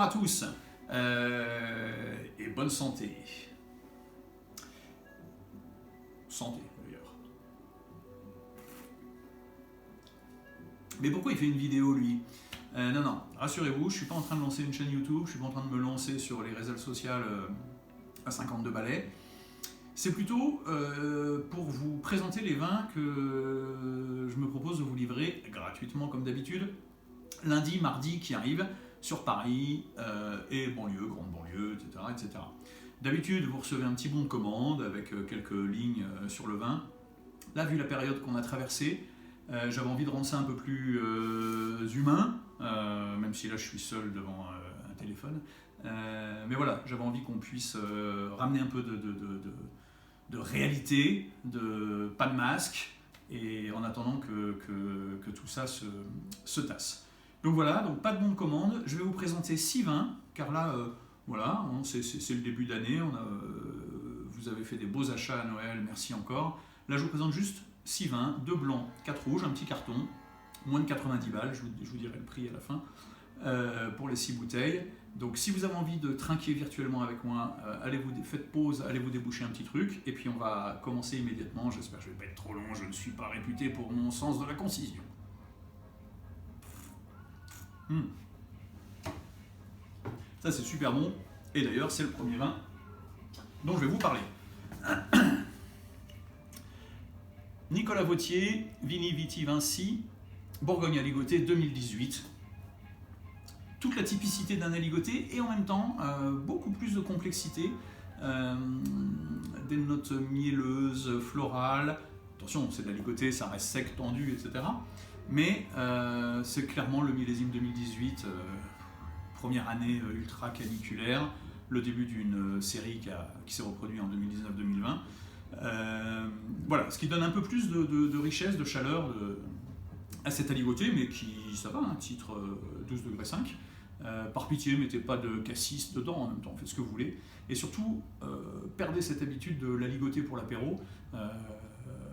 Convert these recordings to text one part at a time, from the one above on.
Bonsoir à tous et bonne santé. Santé d'ailleurs. Mais pourquoi il fait une vidéo lui? Non, rassurez-vous, je suis pas en train de lancer une chaîne YouTube, je suis pas en train de me lancer sur les réseaux sociaux à 52 balais. C'est plutôt pour vous présenter les vins que je me propose de vous livrer gratuitement comme d'habitude, lundi, mardi qui arrive sur Paris et banlieue, grande banlieue, etc. etc. D'habitude, vous recevez un petit bon de commande avec quelques lignes sur le vin. Là, vu la période qu'on a traversée, j'avais envie de rendre ça un peu plus humain, même si là je suis seul devant un téléphone. Mais voilà, j'avais envie qu'on puisse ramener un peu de réalité, pas de masque, et en attendant que tout ça se tasse. Donc voilà, donc pas de bon de commande. Je vais vous présenter 6 vins, car là, voilà, c'est le début d'année. Vous avez fait des beaux achats à Noël, merci encore. Là, je vous présente juste 6 vins, 2 blancs, 4 rouges, un petit carton, moins de 90 balles, je vous dirai le prix à la fin, pour les 6 bouteilles. Donc si vous avez envie de trinquer virtuellement avec moi, faites pause, allez vous déboucher un petit truc, et puis on va commencer immédiatement. J'espère que je ne vais pas être trop long, je ne suis pas réputé pour mon sens de la concision. Ça c'est super bon, et d'ailleurs c'est le premier vin dont je vais vous parler. Nicolas Vautier, Vini Viti Vinci, Bourgogne Aligoté 2018. Toute la typicité d'un aligoté et en même temps beaucoup plus de complexité, des notes mielleuses, florales. Attention, c'est de l'aligoté, ça reste sec, tendu, etc. Mais c'est clairement le millésime 2018, première année ultra caniculaire, le début d'une série qui s'est reproduite en 2019-2020. Voilà, ce qui donne un peu plus de richesse, de chaleur à cet aligoté, mais qui, ça va, un titre 12 degrés 5. Par pitié, mettez pas de cassis dedans en même temps, faites ce que vous voulez. Et surtout, perdez cette habitude de l'aligoté pour l'apéro.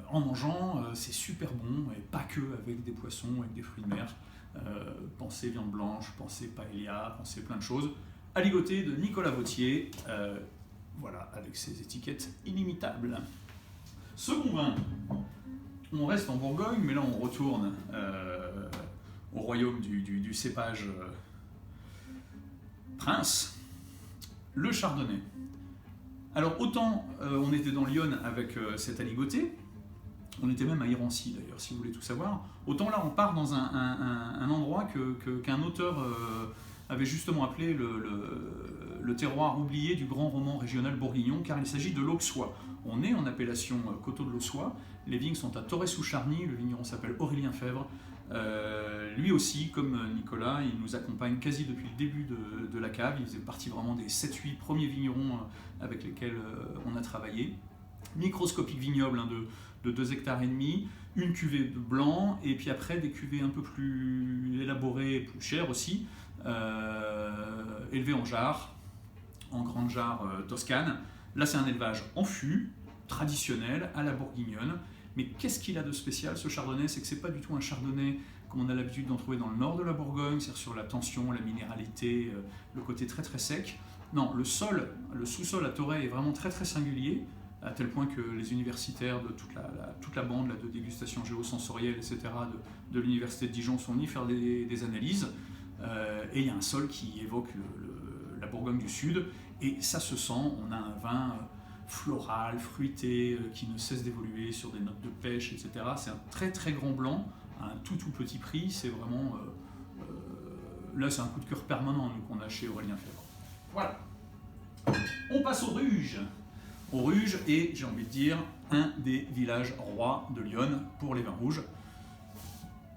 En mangeant, c'est super bon, et pas que avec des poissons, avec des fruits de mer. Pensez viande blanche, pensez paella, pensez plein de choses. Aligoté de Nicolas Vautier, voilà, avec ses étiquettes inimitables. Second vin, on reste en Bourgogne, mais là on retourne au royaume du cépage Prince, le Chardonnay. Alors autant on était dans Lyon avec cet aligoté, on était même à Irancy d'ailleurs si vous voulez tout savoir, autant là on part dans un endroit qu'un auteur avait justement appelé le terroir oublié du grand roman régional bourguignon, car il s'agit de l'Auxois. On est en appellation Coteaux de l'Auxois, les vignes sont à Torrey-sous-Charny, le vigneron s'appelle Aurélien Fèvre. Lui aussi, comme Nicolas, il nous accompagne quasi depuis le début de la cave. Il faisait partie vraiment des 7-8 premiers vignerons avec lesquels on a travaillé. Microscopique vignoble de 2,5 hectares, une cuvée de blanc, et puis après des cuvées un peu plus élaborées, plus chères aussi, élevées en jarre, en grande jarre toscane. Là, c'est un élevage en fût, traditionnel, à la bourguignonne. Mais qu'est-ce qu'il a de spécial ce chardonnay? C'est que c'est pas du tout un chardonnay comme on a l'habitude d'en trouver dans le nord de la Bourgogne, c'est-à-dire sur la tension, la minéralité, le côté très très sec. Non, le sous-sol à Torrey est vraiment très très singulier, à tel point que les universitaires de toute la bande de dégustation géosensorielle, etc., de l'université de Dijon sont venus faire des analyses. Et il y a un sol qui évoque la Bourgogne du Sud, et ça se sent. On a un vin floral, fruité, qui ne cesse d'évoluer sur des notes de pêche, etc. C'est un très très grand blanc, à un tout petit prix. C'est vraiment... là, c'est un coup de cœur permanent qu'on a chez Aurélien Fèvre. Voilà. On passe au Ruge. Au Ruge, et j'ai envie de dire, un des villages rois de Lyon pour les vins rouges.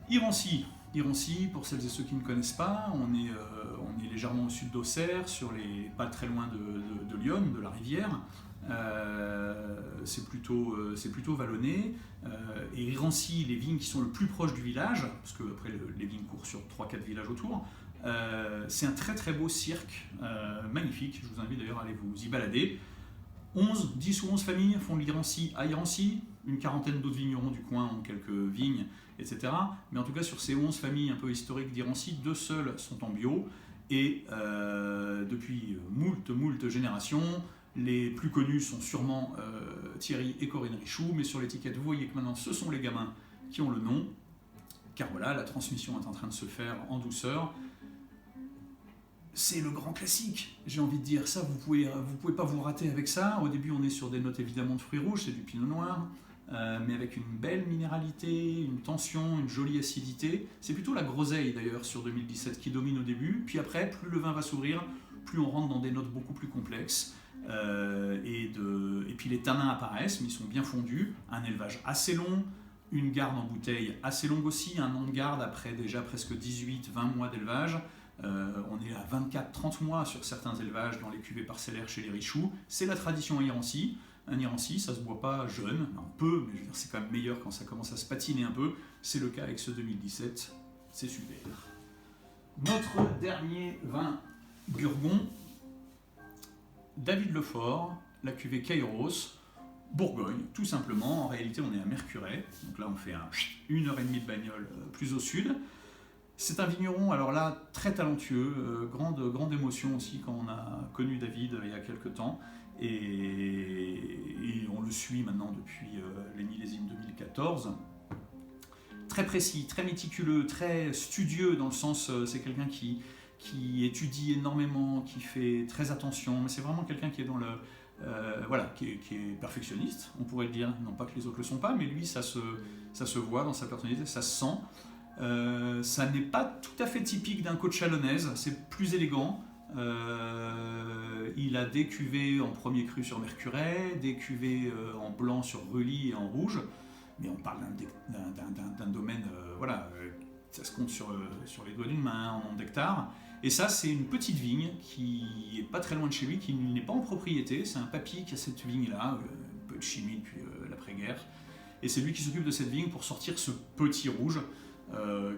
Irancy. Irancy, pour celles et ceux qui ne connaissent pas, on est légèrement au sud d'Auxerre, pas très loin de Lyon, de la rivière. C'est plutôt vallonné. Et Irancy, les vignes qui sont le plus proches du village, parce que après les vignes courent sur 3-4 villages autour, c'est un très très beau cirque, magnifique. Je vous invite d'ailleurs à aller vous y balader. 10 ou 11 familles font l'Irancy à Irancy, une quarantaine d'autres vignerons du coin ont quelques vignes, etc. Mais en tout cas, sur ces 11 familles un peu historiques d'Irancy, 2 seules sont en bio. Et depuis moult générations, les plus connus sont sûrement Thierry et Corinne Richoux, mais sur l'étiquette, vous voyez que maintenant ce sont les gamins qui ont le nom, car voilà, la transmission est en train de se faire en douceur. C'est le grand classique, j'ai envie de dire. Ça, vous pouvez pas vous rater avec ça. Au début, on est sur des notes évidemment de fruits rouges, c'est du pinot noir, mais avec une belle minéralité, une tension, une jolie acidité. C'est plutôt la groseille d'ailleurs sur 2017 qui domine au début. Puis après, plus le vin va s'ouvrir, plus on rentre dans des notes beaucoup plus complexes. Et puis les tanins apparaissent, mais ils sont bien fondus. Un élevage assez long, une garde en bouteille assez longue aussi, un nom de garde après déjà presque 18-20 mois d'élevage. On est à 24-30 mois sur certains élevages dans les cuvées parcellaires chez les Richoux. C'est la tradition Irancy. Un Irancy, ça se boit pas jeune, un peu, mais je veux dire, c'est quand même meilleur quand ça commence à se patiner un peu. C'est le cas avec ce 2017, c'est super. Notre dernier vin Burgon, David Lefort, la cuvée Kairos, Bourgogne, tout simplement. En réalité, on est à Mercurey, donc là on fait 1h30 de bagnole plus au sud. C'est un vigneron, alors là, très talentueux, grande émotion aussi quand on a connu David il y a quelques temps, et on le suit maintenant depuis les millésimes 2014. Très précis, très méticuleux, très studieux dans le sens, c'est quelqu'un qui étudie énormément, qui fait très attention, mais c'est vraiment quelqu'un qui est dans le... qui est perfectionniste, on pourrait le dire, non pas que les autres le sont pas, mais lui, ça se voit dans sa personnalité, ça se sent. Ça n'est pas tout à fait typique d'un coach chalonnaise, c'est plus élégant. Il a des cuvées en premier cru sur Mercurey, des cuvées en blanc sur Rully et en rouge, mais on parle d'un domaine, ça se compte sur les doigts d'une main, en nombre d'hectares. Et ça, c'est une petite vigne qui est pas très loin de chez lui, qui n'est pas en propriété, c'est un papy qui a cette vigne-là, un peu de chimie depuis l'après-guerre, et c'est lui qui s'occupe de cette vigne pour sortir ce petit rouge,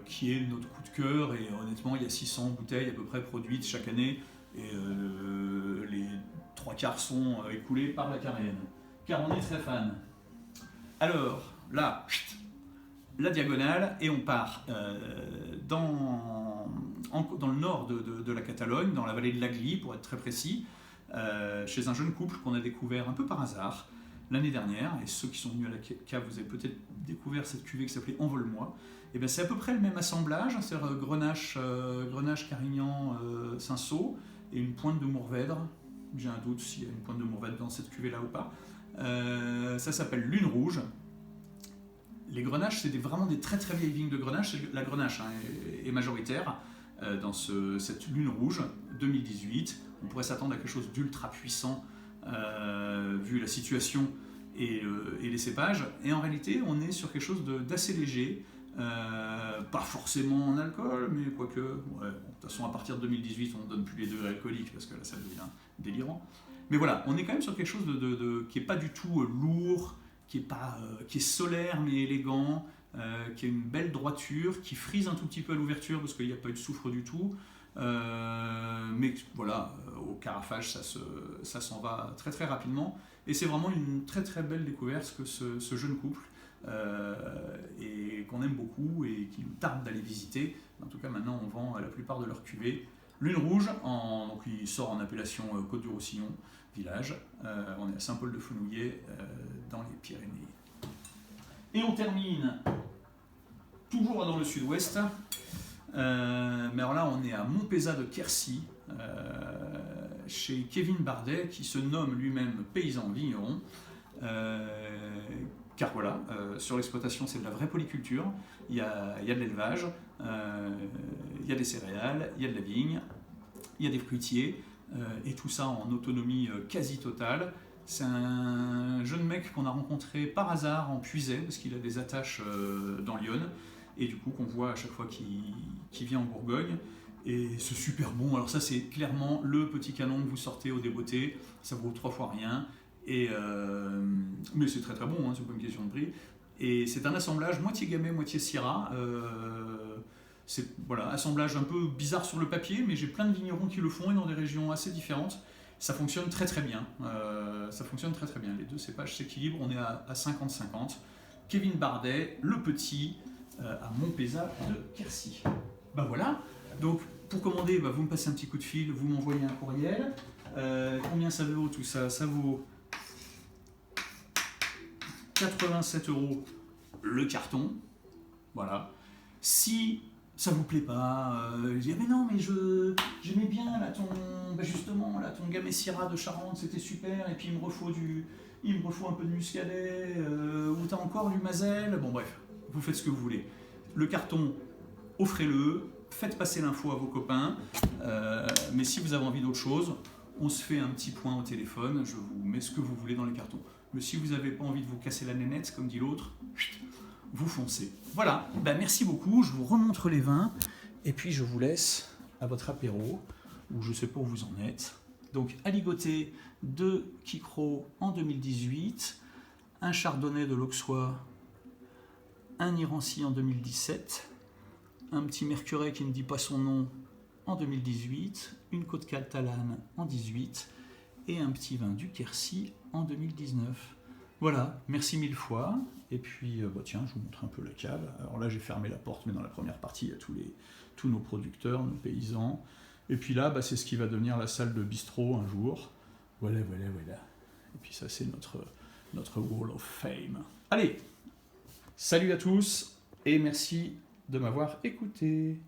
qui est notre coup de cœur, et honnêtement il y a 600 bouteilles à peu près produites chaque année, et les 3/4 sont écoulés par la Caréenne, car on est très fan. Alors là, la diagonale, et on part dans le nord de la Catalogne, dans la vallée de l'Agly pour être très précis, chez un jeune couple qu'on a découvert un peu par hasard l'année dernière, et ceux qui sont venus à la cave, vous avez peut-être découvert cette cuvée qui s'appelait Envole-moi. Et bien c'est à peu près le même assemblage, c'est-à-dire Grenache, Carignan, Cinsault, et une pointe de Mourvèdre. J'ai un doute s'il y a une pointe de Mourvèdre dans cette cuvée-là ou pas. Ça s'appelle Lune Rouge. Les Grenaches, c'est vraiment des très très vieilles vignes de Grenache. La Grenache est majoritaire dans cette Lune Rouge 2018. On pourrait s'attendre à quelque chose d'ultra puissant vu la situation et les cépages. Et en réalité, on est sur quelque chose d'assez léger. Pas forcément en alcool, mais quoique, de toute façon à partir de 2018 on ne donne plus les degrés alcooliques parce que là ça devient délirant. Mais voilà, on est quand même sur quelque chose qui n'est pas du tout lourd, qui est solaire mais élégant, qui a une belle droiture, qui frise un tout petit peu à l'ouverture parce qu'il n'y a pas eu de soufre du tout. Mais voilà, au carafage ça s'en va très très rapidement, et c'est vraiment une très très belle découverte que ce jeune couple, et qu'on aime beaucoup et qui nous tarde d'aller visiter. En tout cas maintenant on vend la plupart de leurs cuvées. Lune Rouge, donc il sort en appellation Côte-du-Roussillon, village. On est à Saint-Paul-de-Fenouillet, dans les Pyrénées. Et on termine toujours dans le sud-ouest, mais alors là on est à Montpezat de Quercy, chez Kevin Bardet, qui se nomme lui-même paysan vigneron. Car voilà, sur l'exploitation c'est de la vraie polyculture, il y a de l'élevage, il y a des céréales, il y a de la vigne, il y a des fruitiers, et tout ça en autonomie quasi totale. C'est un jeune mec qu'on a rencontré par hasard en Puisaye, parce qu'il a des attaches dans l'Yonne, et du coup qu'on voit à chaque fois qu'il vient en Bourgogne, et c'est super bon. Alors ça c'est clairement le petit canon que vous sortez au débeauté, ça vaut 3 fois rien. Mais c'est très très bon, c'est pas une question de prix. Et c'est un assemblage moitié gamay, moitié syrah. C'est assemblage un peu bizarre sur le papier, mais j'ai plein de vignerons qui le font et dans des régions assez différentes. Ça fonctionne très très bien. Les deux cépages s'équilibrent, on est à 50-50. Kevin Bardet, le petit, à Montpezat de Quercy. Ben voilà, donc Pour commander, bah, vous me passez un petit coup de fil, vous m'envoyez un courriel. Combien ça vaut tout ça? Ça vaut 87 € le carton. Voilà. Si ça vous plaît pas, je dis mais non, mais j'aimais bien là justement là ton Gamay Syrah de Charente, c'était super, et puis il me refaut un peu de muscadet, ou t'as encore du Mazel. Bon bref, vous faites ce que vous voulez. Le carton, offrez-le, faites passer l'info à vos copains, mais si vous avez envie d'autre chose, on se fait un petit point au téléphone, je vous mets ce que vous voulez dans les cartons. Mais si vous n'avez pas envie de vous casser la nénette, comme dit l'autre, vous foncez. Voilà, ben, merci beaucoup, je vous remontre les vins, et puis je vous laisse à votre apéro, ou je ne sais pas où vous en êtes. Donc, Aligoté de Kikro en 2018, un Chardonnay de l'Auxois, un Irancy en 2017, un petit Mercuret qui ne dit pas son nom en 2018, une Côte Catalane en 2018, et un petit vin du Quercy en 2019. Voilà, merci mille fois. Et puis, tiens, je vous montre un peu la cave. Alors là, j'ai fermé la porte, mais dans la première partie, il y a tous nos producteurs, nos paysans. Et puis là, c'est ce qui va devenir la salle de bistrot un jour. Voilà. Et puis ça, c'est notre Wall of Fame. Allez, salut à tous, et merci de m'avoir écouté.